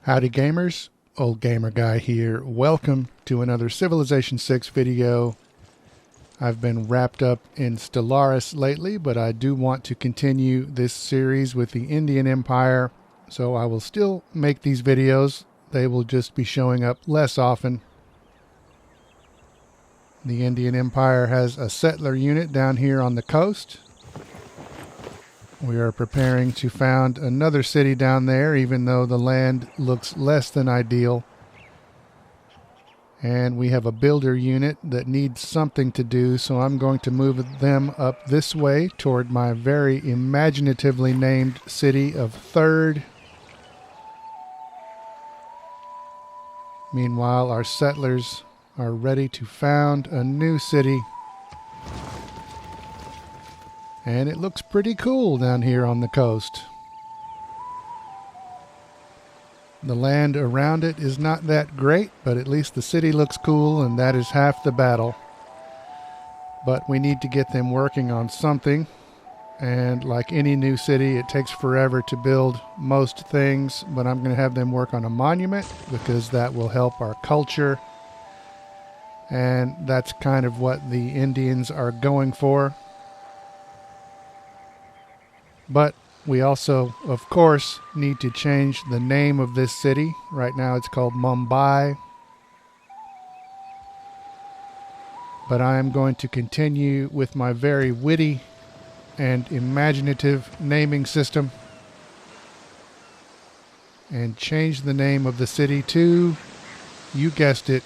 Howdy gamers, Old Gamer Guy here. Welcome to another Civilization 6 video. I've been wrapped up in Stellaris lately, but I do want to continue this series with the Indian Empire, so I will still make these videos. They will just be showing up less often. The Indian Empire has a settler unit down here on the coast. We are preparing to found another city down there, even though the land looks less than ideal. And we have a builder unit that needs something to do, so I'm going to move them up this way toward my very imaginatively named city of Third. Meanwhile, our settlers are ready to found a new city. And it looks pretty cool down here on the coast. The land around it is not that great, but at least the city looks cool, and that is half the battle. But we need to get them working on something. And like any new city, it takes forever to build most things, but I'm going to have them work on a monument because that will help our culture. And that's kind of what the Indians are going for. But we also, of course, need to change the name of this city. Right now it's called Mumbai. But I am going to continue with my very witty and imaginative naming system and change the name of the city to, you guessed it,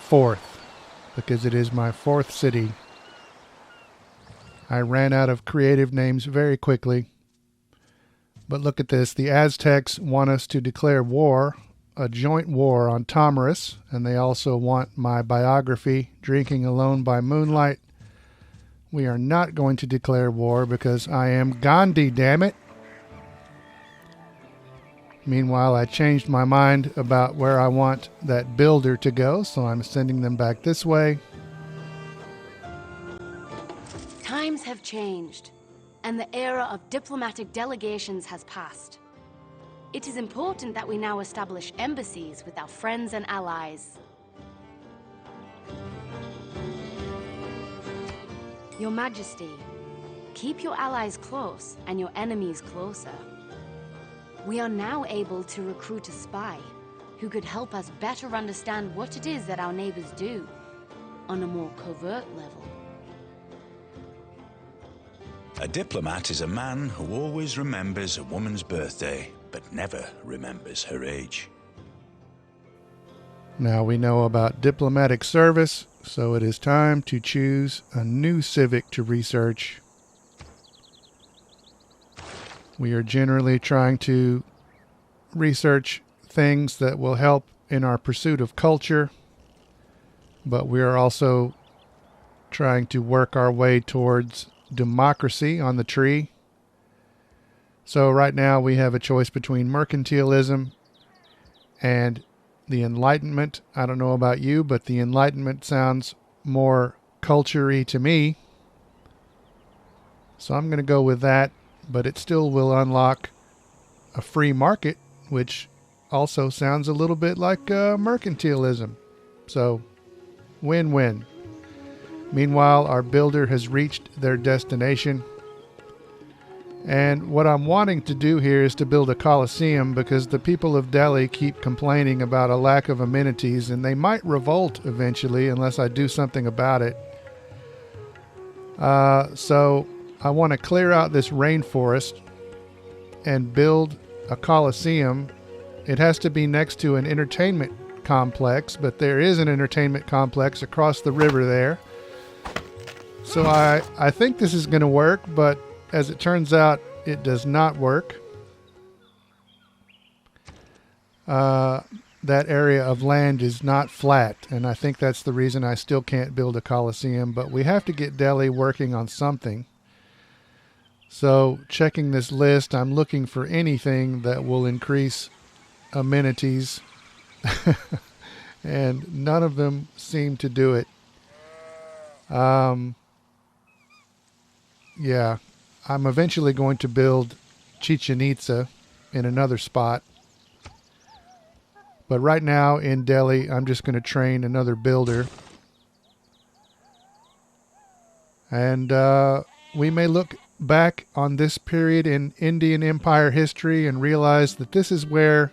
Fourth, because it is my fourth city. I ran out of creative names very quickly. But look at this. The Aztecs want us to declare war, a joint war on Tomyris, and they also want my biography, Drinking Alone by Moonlight. We are not going to declare war because I am Gandhi, damn it. Meanwhile, I changed my mind about where I want that builder to go, so I'm sending them back this way. Times have changed, and the era of diplomatic delegations has passed. It is important that we now establish embassies with our friends and allies. Your Majesty, keep your allies close and your enemies closer. We are now able to recruit a spy who could help us better understand what it is that our neighbors do on a more covert level. A diplomat is a man who always remembers a woman's birthday, but never remembers her age. Now we know about diplomatic service, so it is time to choose a new civic to research. We are generally trying to research things that will help in our pursuit of culture, but we are also trying to work our way towards democracy on the tree. So right now we have a choice between mercantilism and the Enlightenment. I don't know about you, but the Enlightenment sounds more culture-y to me. So I'm going to go with that, but it still will unlock a free market, which also sounds a little bit like mercantilism. So win-win. Meanwhile, our builder has reached their destination. And what I'm wanting to do here is to build a Colosseum because the people of Delhi keep complaining about a lack of amenities, and they might revolt eventually unless I do something about it. So I want to clear out this rainforest and build a Colosseum. It has to be next to an entertainment complex, but there is an entertainment complex across the river there. So I think this is going to work, but as it turns out, it does not work. That area of land is not flat, and I think that's the reason I still can't build a Colosseum, but we have to get Delhi working on something. So checking this list, I'm looking for anything that will increase amenities, and none of them seem to do it. Yeah, I'm eventually going to build Chichen Itza in another spot. But right now in Delhi, I'm just going to train another builder. And we may look back on this period in Indian Empire history and realize that this is where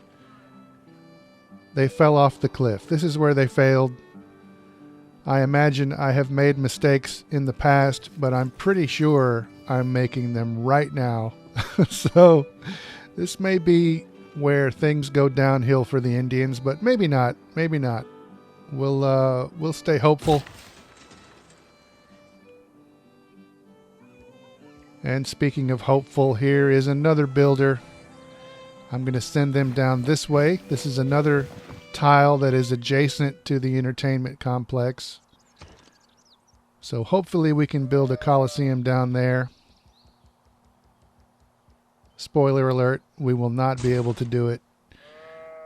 they fell off the cliff. This is where they failed. I imagine I have made mistakes in the past, but I'm pretty sure I'm making them right now. So this may be where things go downhill for the Indians, but maybe not. Maybe not. We'll stay hopeful. And speaking of hopeful, here is another builder. I'm going to send them down this way. This is another tile that is adjacent to the entertainment complex. So hopefully we can build a Colosseum down there. Spoiler alert, we will not be able to do it.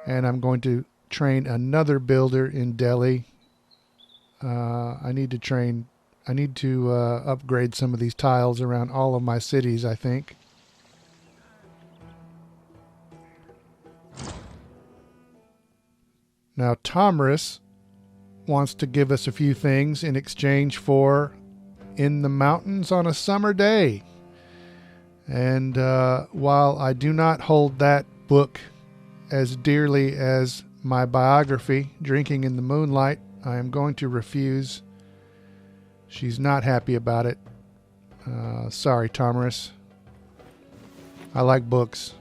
And I'm going to train another builder in Delhi. I need to upgrade some of these tiles around all of my cities, I think. Now, Tomris wants to give us a few things in exchange for In the Mountains on a Summer Day. And while I do not hold that book as dearly as my biography, Drinking in the Moonlight, I am going to refuse. She's not happy about it. Sorry, Tomris. I like books.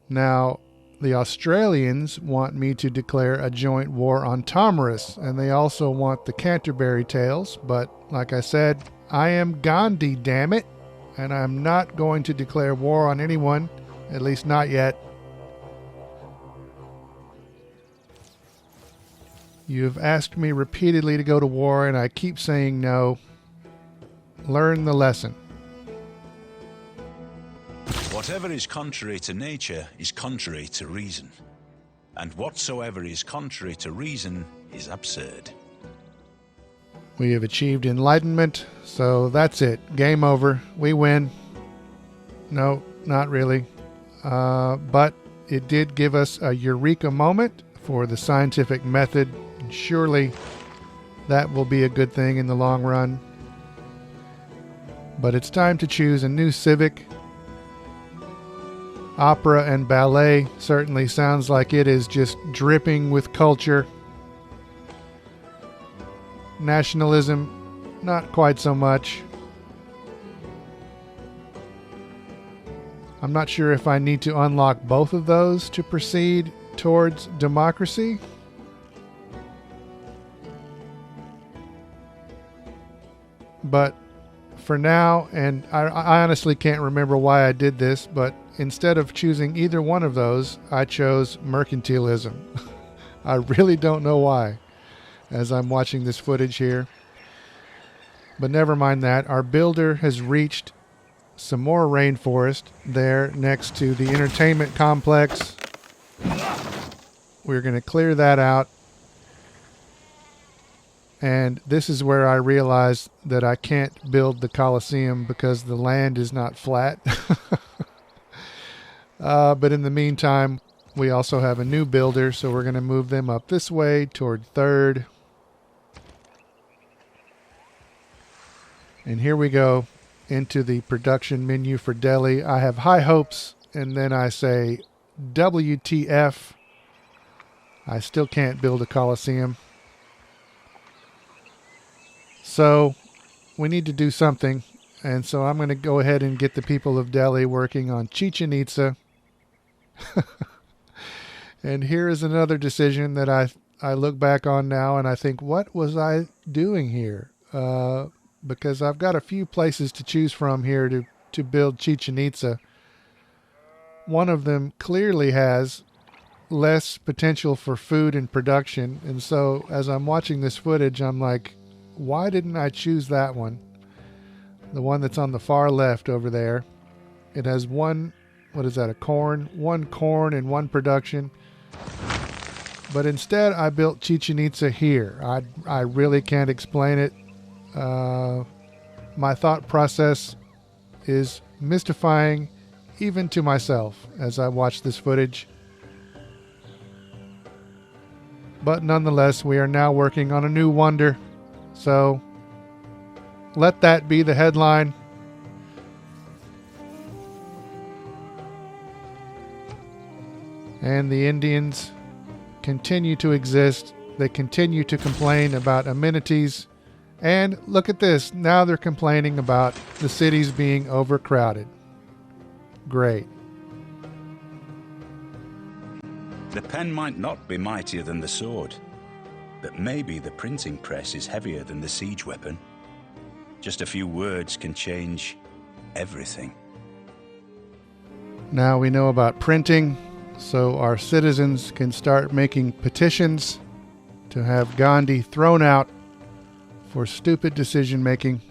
Now, the Australians want me to declare a joint war on Tomris, and they also want the Canterbury Tales, but like I said, I am Gandhi, damn it, and I'm not going to declare war on anyone, at least not yet. You have asked me repeatedly to go to war, and I keep saying no. Learn the lesson. Whatever is contrary to nature is contrary to reason, and whatsoever is contrary to reason is absurd. We have achieved enlightenment, so that's it. Game over. We win. No, not really. But it did give us a eureka moment for the scientific method. Surely that will be a good thing in the long run. But it's time to choose a new civic. Opera and ballet certainly sounds like it is just dripping with culture. Nationalism, not quite so much. I'm not sure if I need to unlock both of those to proceed towards democracy. But for now, and I honestly can't remember why I did this, but instead of choosing either one of those, I chose mercantilism. I really don't know why, as I'm watching this footage here. But never mind that. Our builder has reached some more rainforest there next to the entertainment complex. We're going to clear that out. And this is where I realized that I can't build the Colosseum because the land is not flat. But in the meantime, we also have a new builder, so we're going to move them up this way toward 3rd. And here we go into the production menu for Delhi. I have high hopes, and then I say, WTF. I still can't build a Colosseum. So we need to do something. And so I'm going to go ahead and get the people of Delhi working on Chichen Itza. And here is another decision that I look back on now and I think, what was I doing here? Because I've got a few places to choose from here to build Chichen Itza. One of them clearly has less potential for food and production. And so as I'm watching this footage, I'm like, why didn't I choose that one? The one that's on the far left over there. It has one, what is that, a corn? One corn and one production. But instead I built Chichen Itza here. I really can't explain it. My thought process is mystifying even to myself as I watch this footage. But nonetheless, we are now working on a new wonder. So let that be the headline. And the Indians continue to exist. They continue to complain about amenities. And look at this. Now they're complaining about the cities being overcrowded. Great. The pen might not be mightier than the sword, but maybe the printing press is heavier than the siege weapon. Just a few words can change everything. Now we know about printing, so our citizens can start making petitions to have Gandhi thrown out for stupid decision making.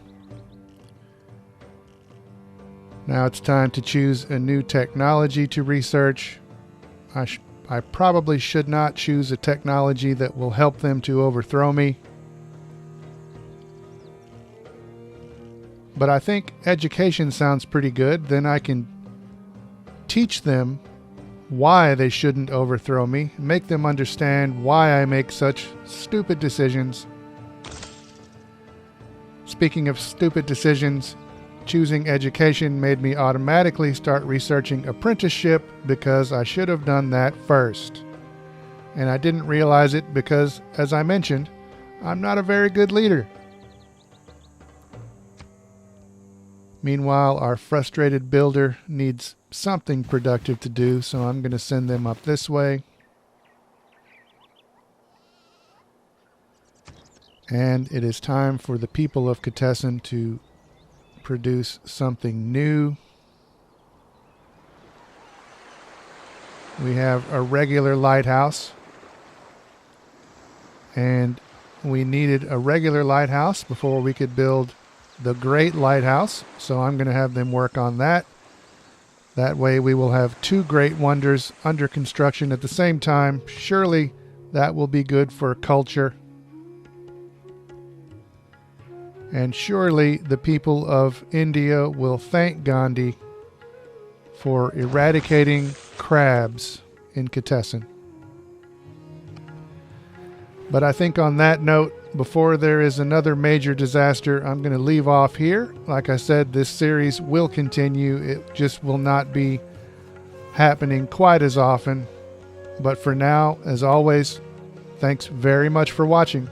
Now it's time to choose a new technology to research. I probably should not choose a technology that will help them to overthrow me. But I think education sounds pretty good. Then I can teach them why they shouldn't overthrow me, make them understand why I make such stupid decisions. Speaking of stupid decisions, choosing education made me automatically start researching apprenticeship because I should have done that first. And I didn't realize it because, as I mentioned, I'm not a very good leader. Meanwhile, our frustrated builder needs something productive to do, so I'm going to send them up this way. And it is time for the people of Kitessan to produce something new. We have a regular lighthouse, and we needed a regular lighthouse before we could build the great lighthouse, so I'm going to have them work on that. That way we will have two great wonders under construction at the same time. Surely that will be good for culture. And surely the people of India will thank Gandhi for eradicating crabs in Kitessan. But I think on that note, before there is another major disaster, I'm going to leave off here. Like I said, this series will continue. It just will not be happening quite as often. But for now, as always, thanks very much for watching.